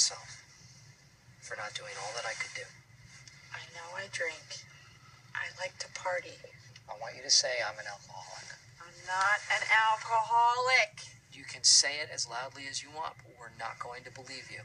myself for not doing all that I could do. I know I drink. I like to party. I want you to say I'm an alcoholic. I'm not an alcoholic. You can say it as loudly as you want, but we're not going to believe you.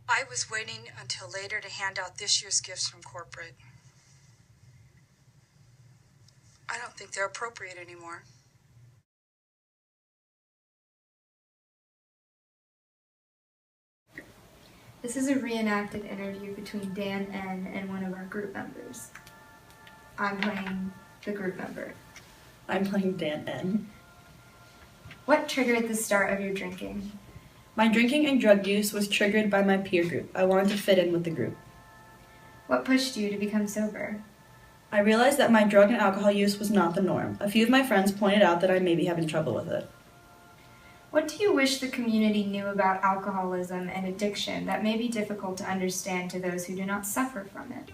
I was waiting until later to hand out this year's gifts from corporate. I don't think they're appropriate anymore. This is a reenacted interview between Dan N. and one of our group members. I'm playing the group member. I'm playing Dan N. What triggered the start of your drinking? My drinking and drug use was triggered by my peer group. I wanted to fit in with the group. What pushed you to become sober? I realized that my drug and alcohol use was not the norm. A few of my friends pointed out that I may be having trouble with it. What do you wish the community knew about alcoholism and addiction that may be difficult to understand to those who do not suffer from it?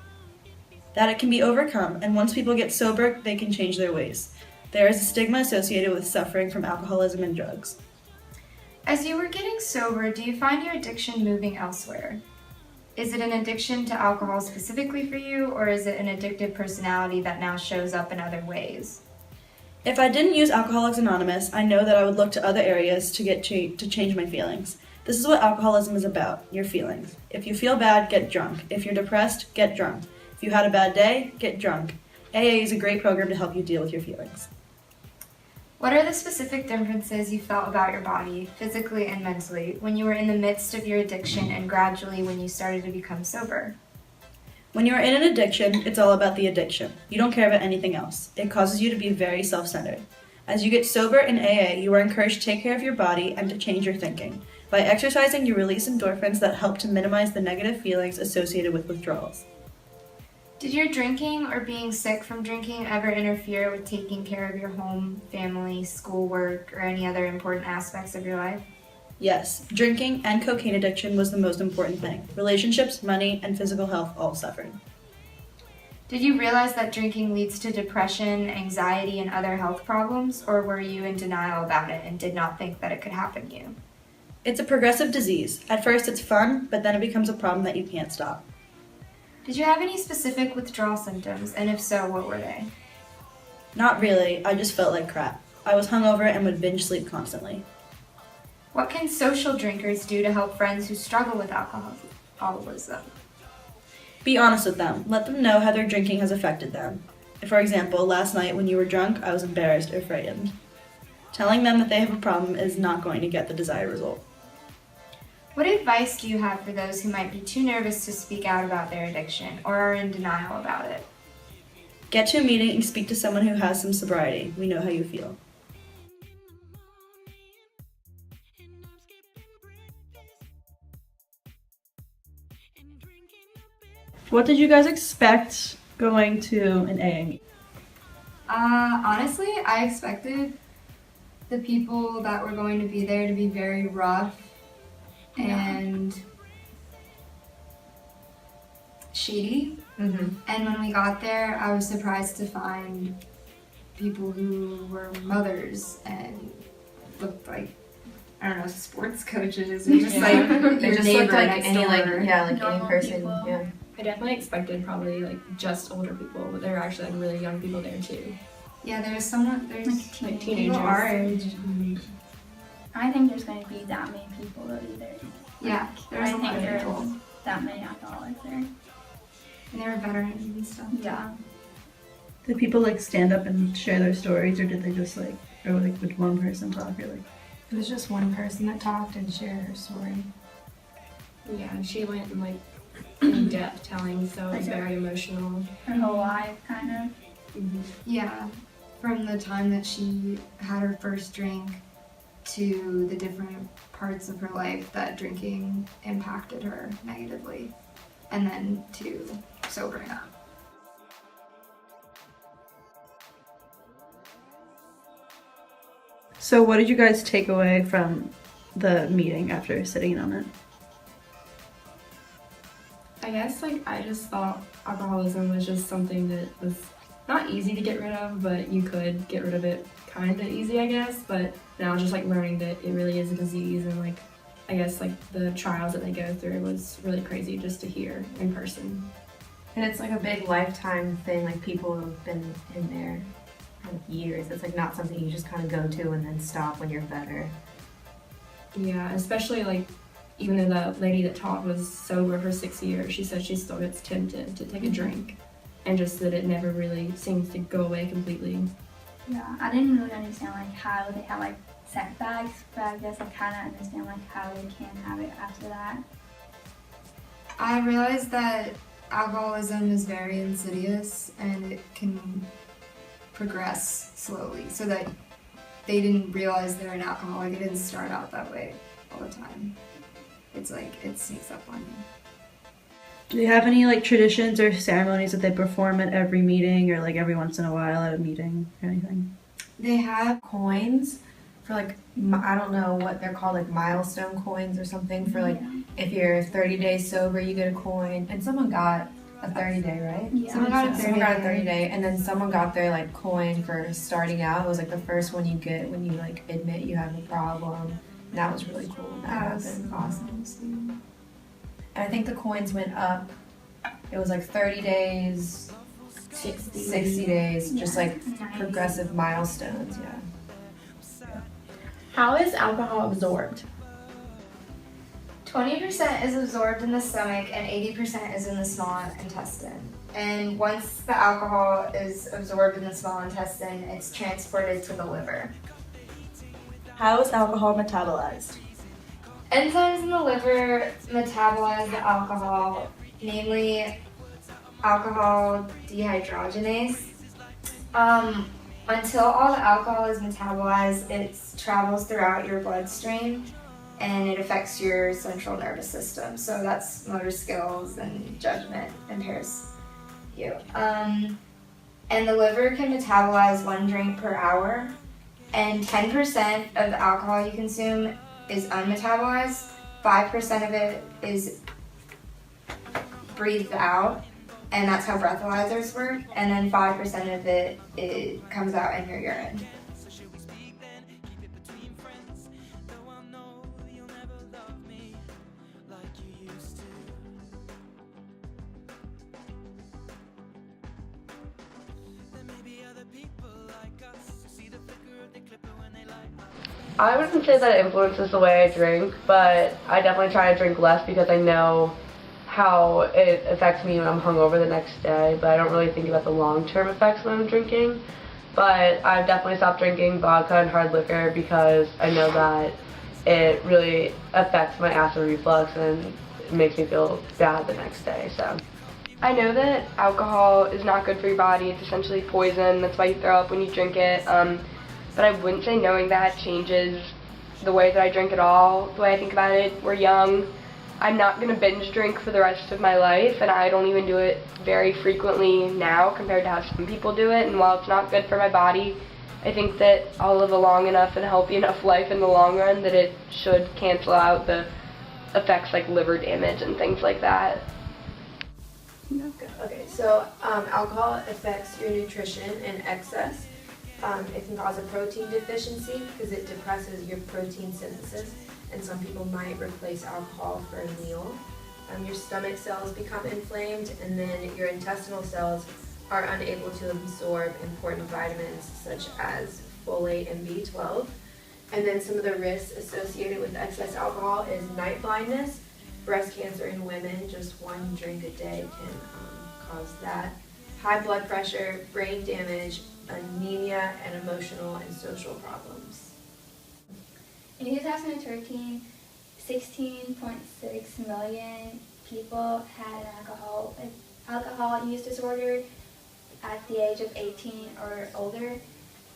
That it can be overcome, and once people get sober, they can change their ways. There is a stigma associated with suffering from alcoholism and drugs. As you were getting sober, do you find your addiction moving elsewhere? Is it an addiction to alcohol specifically for you, or is it an addictive personality that now shows up in other ways? If I didn't use Alcoholics Anonymous, I know that I would look to other areas to change my feelings. This is what alcoholism is about, your feelings. If you feel bad, get drunk. If you're depressed, get drunk. If you had a bad day, get drunk. AA is a great program to help you deal with your feelings. What are the specific differences you felt about your body, physically and mentally, when you were in the midst of your addiction and gradually when you started to become sober? When you are in an addiction, it's all about the addiction. You don't care about anything else. It causes you to be very self-centered. As you get sober in AA, you are encouraged to take care of your body and to change your thinking. By exercising, you release endorphins that help to minimize the negative feelings associated with withdrawals. Did your drinking or being sick from drinking ever interfere with taking care of your home, family, schoolwork, or any other important aspects of your life? Yes, drinking and cocaine addiction was the most important thing. Relationships, money, and physical health all suffered. Did you realize that drinking leads to depression, anxiety, and other health problems, or were you in denial about it and did not think that it could happen to you? It's a progressive disease. At first it's fun, but then it becomes a problem that you can't stop. Did you have any specific withdrawal symptoms, and if so, what were they? Not really, I just felt like crap. I was hungover and would binge sleep constantly. What can social drinkers do to help friends who struggle with alcoholism? Be honest with them. Let them know how their drinking has affected them. For example, last night when you were drunk, I was embarrassed or frightened. Telling them that they have a problem is not going to get the desired result. What advice do you have for those who might be too nervous to speak out about their addiction or are in denial about it? Get to a meeting and speak to someone who has some sobriety. We know how you feel. What did you guys expect going to an AA meeting? Honestly, I expected the people that were going to be there to be very rough and shady. Mm-hmm. And when we got there, I was surprised to find people who were mothers and looked like, I don't know, sports coaches or just like They your just neighbor looked like next any door. any Normal person. people. Yeah. I definitely expected probably like just older people, but there were actually like really young people there too. Yeah, there's Like people teenagers. our age. I think there's going to be that many people though either. Yeah, there's I a lot think of there's people. that many alcoholics there. And they were veterans and stuff. Yeah. Did people like stand up and share their stories, or did they just like, or like would one person talk, or like? It was just one person that talked and shared her story. Yeah, she went in like in depth telling, so it was Okay. very emotional. Her whole life, kind of. Mm-hmm. Yeah, from the time that she had her first drink to the different parts of her life that drinking impacted her negatively, and then to sobering up. So what did you guys take away from the meeting after sitting in on it? I guess like I just thought alcoholism was just something that was not easy to get rid of, but you could get rid of it kind of easy, I guess. But now just like learning that it really is a disease and like I guess like the trials that they go through was really crazy just to hear in person. And it's like a big lifetime thing, like people who've been in there for like years. It's like not something you just kind of go to and then stop when you're better. Yeah, especially like even though the lady that taught was sober for 6 years, she said she still gets tempted to take a drink, and just that it never really seems to go away completely. Yeah, I didn't really understand like how they have like setbacks, but I guess I kind of understand like how they can have it after that. I realized that alcoholism is very insidious and it can progress slowly, so that they didn't realize they're an alcoholic. It didn't start out that way all the time. It's like it sneaks up on you. Do they have any like traditions or ceremonies that they perform at every meeting or like every once in a while at a meeting or anything? They have Coins for like, I don't know what they're called, like milestone coins or something for like, if you're 30 days sober, you get a coin. And someone got a 30-day, right? Yeah. Someone got a Someone got a 30-day. 30-day, and then someone got their like coin for starting out. It was like the first one you get when you like admit you have a problem. And that was really cool when that happened. awesome. And I think the coins went up. It was like 30 days, 60 days, just like Nice. progressive milestones, yeah. How is alcohol absorbed? 20% is absorbed in the stomach and 80% is in the small intestine. And once the alcohol is absorbed in the small intestine, it's transported to the liver. How is alcohol metabolized? Enzymes in the liver metabolize the alcohol, namely alcohol dehydrogenase. Until all the alcohol is metabolized, it travels throughout your bloodstream and it affects your central nervous system. So that's motor skills and judgment impairs you. And the liver can metabolize 1 drink per hour, and 10% of the alcohol you consume is unmetabolized, 5% of it is breathed out, and that's how breathalyzers work, and then 5% of it comes out in your urine. I wouldn't say that it influences the way I drink, but I definitely try to drink less because I know how it affects me when I'm hungover the next day, but I don't really think about the long-term effects when I'm drinking. But I've definitely stopped drinking vodka and hard liquor because I know that it really affects my acid reflux and it makes me feel bad the next day. So I know that alcohol is not good for your body. It's essentially poison. That's why you throw up when you drink it. But I wouldn't say knowing that changes the way that I drink at all, the way I think about it. We're young. I'm not going to binge drink for the rest of my life, and I don't even do it very frequently now compared to how some people do it. And while it's not good for my body, I think that I'll live a long enough and healthy enough life in the long run that it should cancel out the effects like liver damage and things like that. Okay, so alcohol affects your nutrition in excess. It can cause a protein deficiency because it depresses your protein synthesis, and some people might replace alcohol for a meal. Your stomach cells become inflamed, and then your intestinal cells are unable to absorb important vitamins such as folate and B12. And then some of the risks associated with excess alcohol is night blindness, breast cancer in women. Just 1 drink a day can cause that. High blood pressure, brain damage, anemia, and emotional and social problems. In 2013, 16.6 million people had an alcohol use disorder at the age of 18 or older,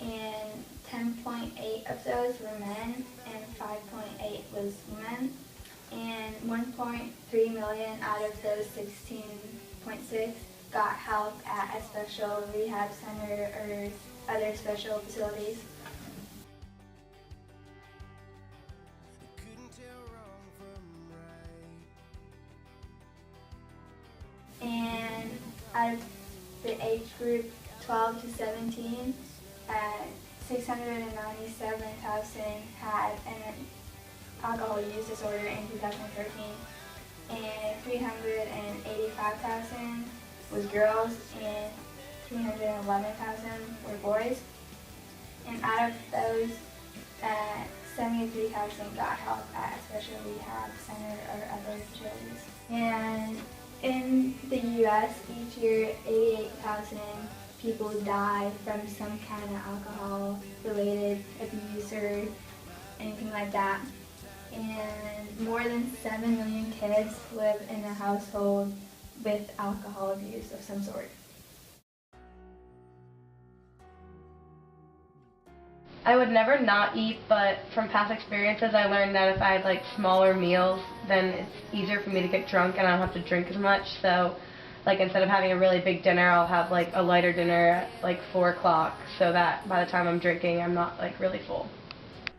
and 10.8 of those were men and 5.8 was women, and 1.3 million out of those 16.6 got help at a special rehab center or other special facilities. And out of the age group 12 to 17, 697,000 had an alcohol use disorder in 2013, and 385,000 was girls, and 311,000 were boys. And out of those, 73,000 got help at a special rehab center or other facilities. And in the U.S., each year, 88,000 people die from some kind of alcohol-related abuse or anything like that. And more than 7 million kids live in a household with alcohol abuse of some sort. I would never not eat, but from past experiences I learned that if I had like smaller meals, then it's easier for me to get drunk and I don't have to drink as much. So like instead of having a really big dinner, I'll have like a lighter dinner at like 4 o'clock so that by the time I'm drinking, I'm not like really full.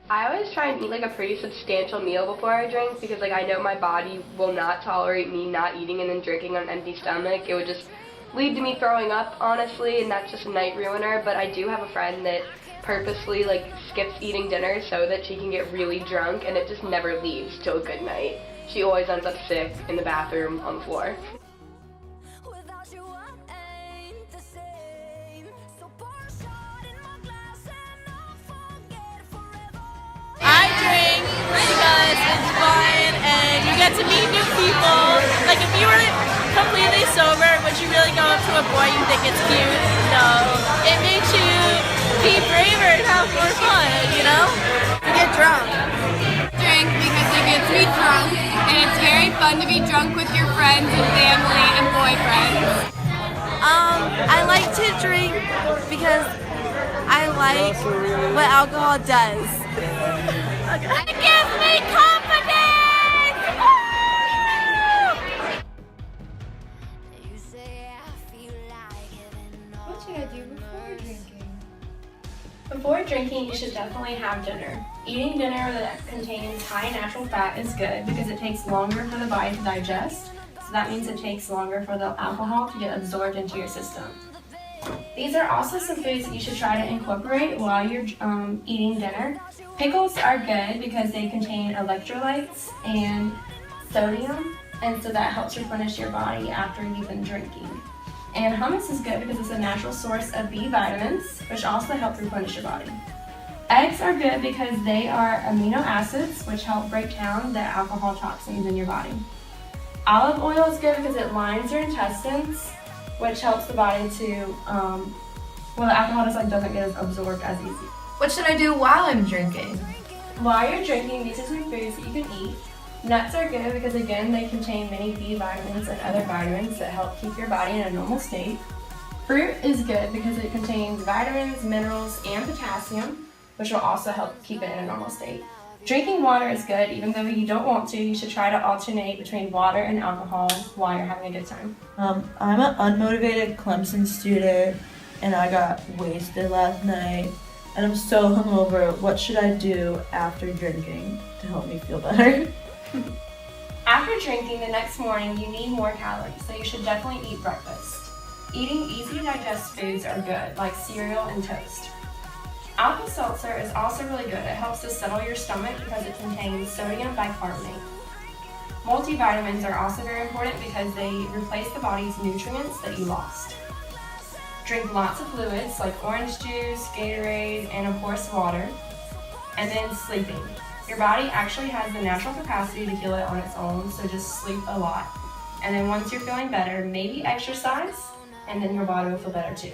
I always try and eat like a pretty substantial meal before I drink because like I know my body will not tolerate me not eating and then drinking on an empty stomach. It would just lead to me throwing up, honestly, and that's just a night ruiner. But I do have a friend that purposely like skips eating dinner so that she can get really drunk, and it just never leaves till a good night. She always ends up sick in the bathroom on the floor. I drink because it's fun and you get to meet new people. Like if you were completely sober, would you really go up to a boy you think it's cute? No. It makes you be braver and have more fun, you know? To get drunk. Drink because it gets me drunk, and it's very fun to be drunk with your friends and family and boyfriends. I like to drink because I like what alcohol does. It gives me confidence! What should I do before drinking? Before drinking, you should definitely have dinner. Eating dinner that contains high natural fat is good because it takes longer for the body to digest, so that means it takes longer for the alcohol to get absorbed into your system. These are also some foods that you should try to incorporate while you're eating dinner. Pickles are good because they contain electrolytes and sodium, and so that helps replenish your body after you've been drinking. And hummus is good because it's a natural source of B vitamins, which also help replenish your body. Eggs are good because they are amino acids, which help break down the alcohol toxins in your body. Olive oil is good because it lines your intestines, which helps the body to, the alcohol doesn't get absorbed as easy. What should I do while I'm drinking? While you're drinking, these are some foods that you can eat. Nuts are good because, again, they contain many B vitamins and other vitamins that help keep your body in a normal state. Fruit is good because it contains vitamins, minerals, and potassium, which will also help keep it in a normal state. Drinking water is good, even though you don't want to. You should try to alternate between water and alcohol while you're having a good time. I'm an unmotivated Clemson student, and I got wasted last night, and I'm so hungover. What should I do after drinking to help me feel better? After drinking the next morning, you need more calories, so you should definitely eat breakfast. Eating easy to digest foods are good, like cereal and toast. Alka-Seltzer is also really good. It helps to settle your stomach because it contains sodium bicarbonate. Multivitamins are also very important because they replace the body's nutrients that you lost. Drink lots of fluids like orange juice, Gatorade, and of course water. And then sleeping. Your body actually has the natural capacity to heal it on its own, so just sleep a lot. And then once you're feeling better, maybe exercise, and then your body will feel better too.